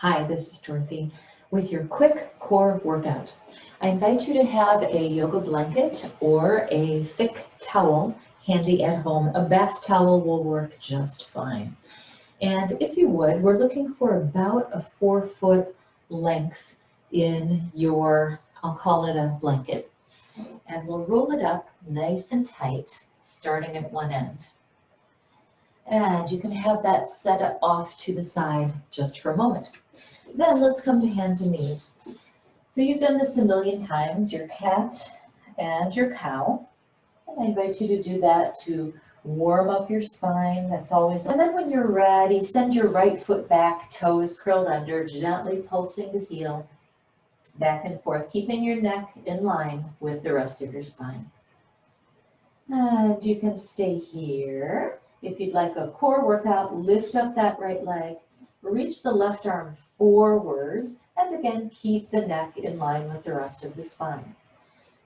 Hi, this is Dorothy with your quick core workout. I invite you to have a yoga blanket or a thick towel handy at home. A bath towel will work just fine. And if you would, we're looking for about a 4-foot length in your, I'll call it a blanket. And we'll roll it up nice and tight, starting at one end. And you can have that set off to the side just for a moment. Then let's come to hands and knees. So you've done this a million times, your cat and your cow. And I invite you to do that to warm up your spine. That's always. And then when you're ready, send your right foot back, toes curled under, gently pulsing the heel back and forth, keeping your neck in line with the rest of your spine. And you can stay here. If you'd like a core workout, lift up that right leg, reach the left arm forward, and again, keep the neck in line with the rest of the spine.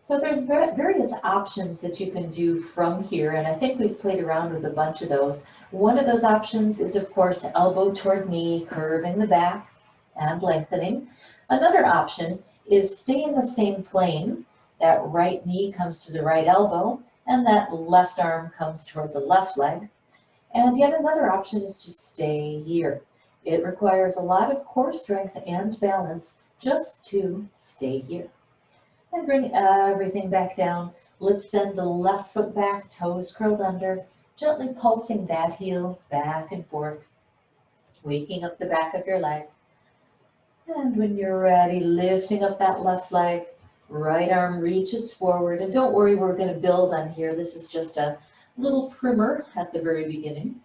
So there's various options that you can do from here, and I think we've played around with a bunch of those. One of those options is, of course, elbow toward knee, curving the back and lengthening. Another option is stay in the same plane. That right knee comes to the right elbow, and that left arm comes toward the left leg. And yet another option is to stay here. It requires a lot of core strength and balance just to stay here. And bring everything back down. Let's send the left foot back, toes curled under, gently pulsing that heel back and forth, waking up the back of your leg. And when you're ready, lifting up that left leg, right arm reaches forward. And don't worry, we're going to build on here. This is just a little primer at the very beginning.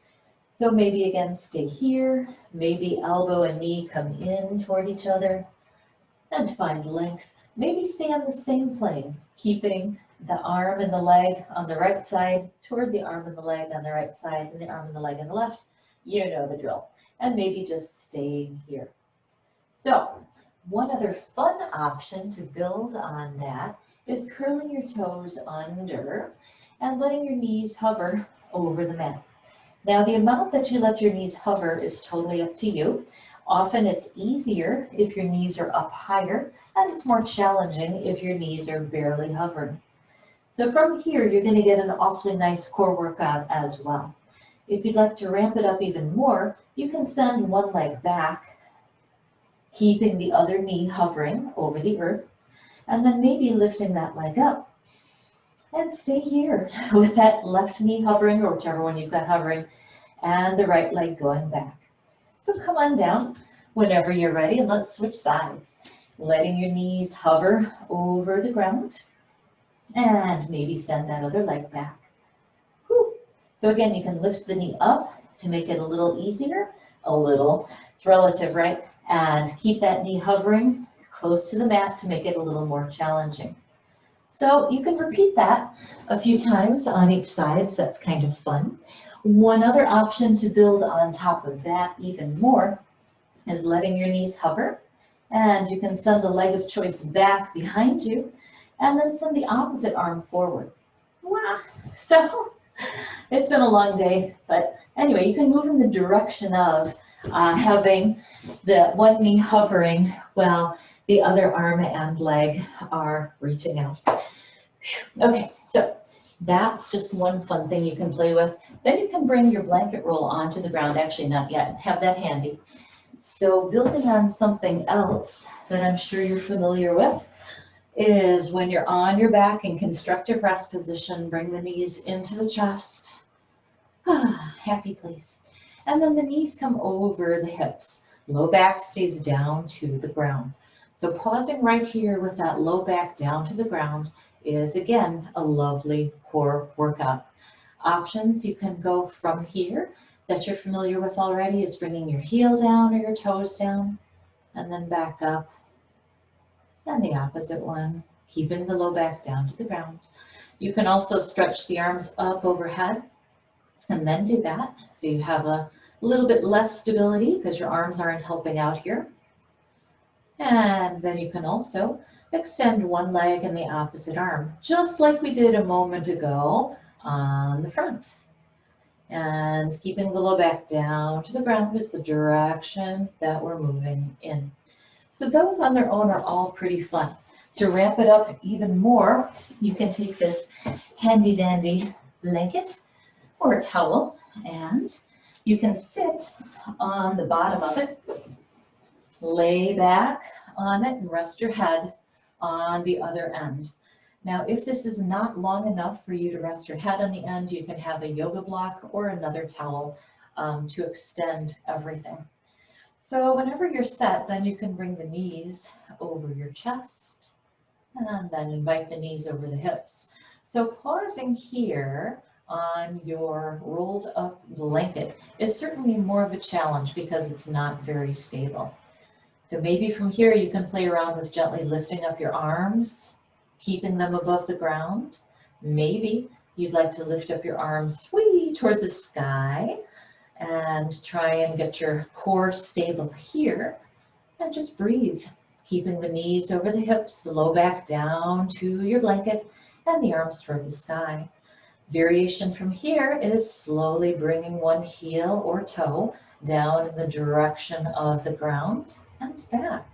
So maybe again, stay here. Maybe elbow and knee come in toward each other and find length. Maybe stay on the same plane, keeping the arm and the leg on the right side toward the arm and the leg on the right side and the arm and the leg on the left. You know the drill. And maybe just staying here. So one other fun option to build on that is curling your toes under and letting your knees hover over the mat. Now, the amount that you let your knees hover is totally up to you. Often it's easier if your knees are up higher, and it's more challenging if your knees are barely hovering. So from here, you're going to get an awfully nice core workout as well. If you'd like to ramp it up even more, you can send one leg back, keeping the other knee hovering over the earth, and then maybe lifting that leg up. And stay here with that left knee hovering, or whichever one you've got hovering, and the right leg going back. So come on down whenever you're ready, and let's switch sides. Letting your knees hover over the ground, and maybe send that other leg back. Whew. So again, you can lift the knee up to make it a little easier, it's relative, right? And keep that knee hovering close to the mat to make it a little more challenging. So you can repeat that a few times on each side, so that's kind of fun. One other option to build on top of that even more is letting your knees hover, and you can send the leg of choice back behind you, and then send the opposite arm forward. Wow! So it's been a long day, but anyway, you can move in the direction of having the one knee hovering while the other arm and leg are reaching out. Okay, so that's just one fun thing you can play with. Then you can bring your blanket roll onto the ground. Actually, not yet. Have that handy. So building on something else that I'm sure you're familiar with is when you're on your back in constructive rest position, bring the knees into the chest. Happy place. And then the knees come over the hips. Low back stays down to the ground. So pausing right here with that low back down to the ground is, again, a lovely core workout. Options you can go from here that you're familiar with already is bringing your heel down or your toes down, and then back up. And the opposite one, keeping the low back down to the ground. You can also stretch the arms up overhead and then do that. So you have a little bit less stability because your arms aren't helping out here. And then you can also extend one leg and the opposite arm, just like we did a moment ago on the front. And keeping the low back down to the ground is the direction that we're moving in. So those on their own are all pretty fun. To wrap it up even more, you can take this handy dandy blanket or a towel, and you can sit on the bottom of it, lay back on it, and rest your head on the other end. Now, if this is not long enough for you to rest your head on the end, you can have a yoga block or another towel to extend everything. So whenever you're set, then you can bring the knees over your chest and then invite the knees over the hips. So pausing here on your rolled up blanket is certainly more of a challenge because it's not very stable. So maybe from here you can play around with gently lifting up your arms, keeping them above the ground. Maybe you'd like to lift up your arms way toward the sky and try and get your core stable here, and just breathe, keeping the knees over the hips, the low back down to your blanket, and the arms toward the sky. Variation from here is slowly bringing one heel or toe down in the direction of the ground and back.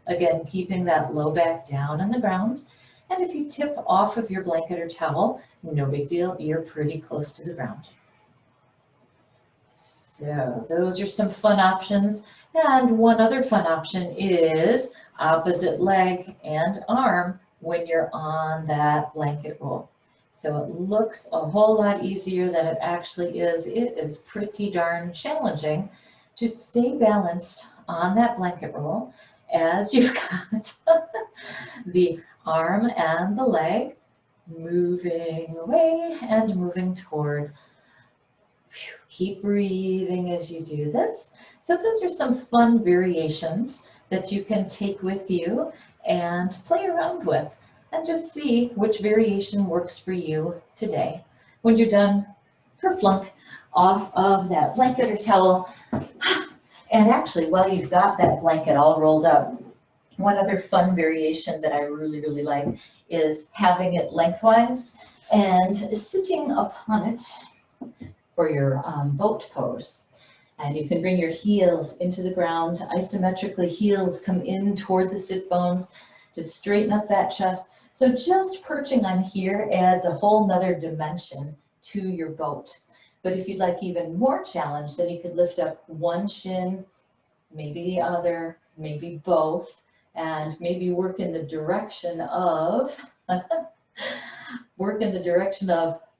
Again, keeping that low back down on the ground. And if you tip off of your blanket or towel, no big deal, you're pretty close to the ground. So those are some fun options. And one other fun option is opposite leg and arm when you're on that blanket roll. So it looks a whole lot easier than it actually is. It is pretty darn challenging to stay balanced on that blanket roll as you've got the arm and the leg moving away and moving toward. Keep breathing as you do this. So those are some fun variations that you can take with you and play around with and just see which variation works for you today. When you're done, kerflunk off of that blanket or towel. And actually, while you've got that blanket all rolled up, one other fun variation that I really, really like is having it lengthwise and sitting upon it for your boat pose. And you can bring your heels into the ground. Isometrically, heels come in toward the sit bones to straighten up that chest. So just perching on here adds a whole nother dimension to your boat. But if you'd like even more challenge, then you could lift up one shin, maybe the other, maybe both, and maybe work in the direction of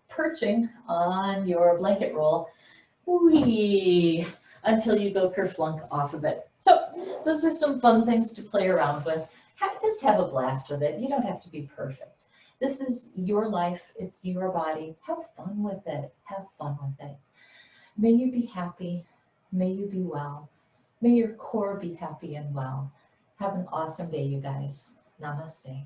perching on your blanket roll, whee, until you go kerflunk off of it. So those are some fun things to play around with. Just have a blast with it. You don't have to be perfect. This is your life. It's your body. Have fun with it. Have fun with it. May you be happy. May you be well. May your core be happy and well. Have an awesome day, you guys. Namaste.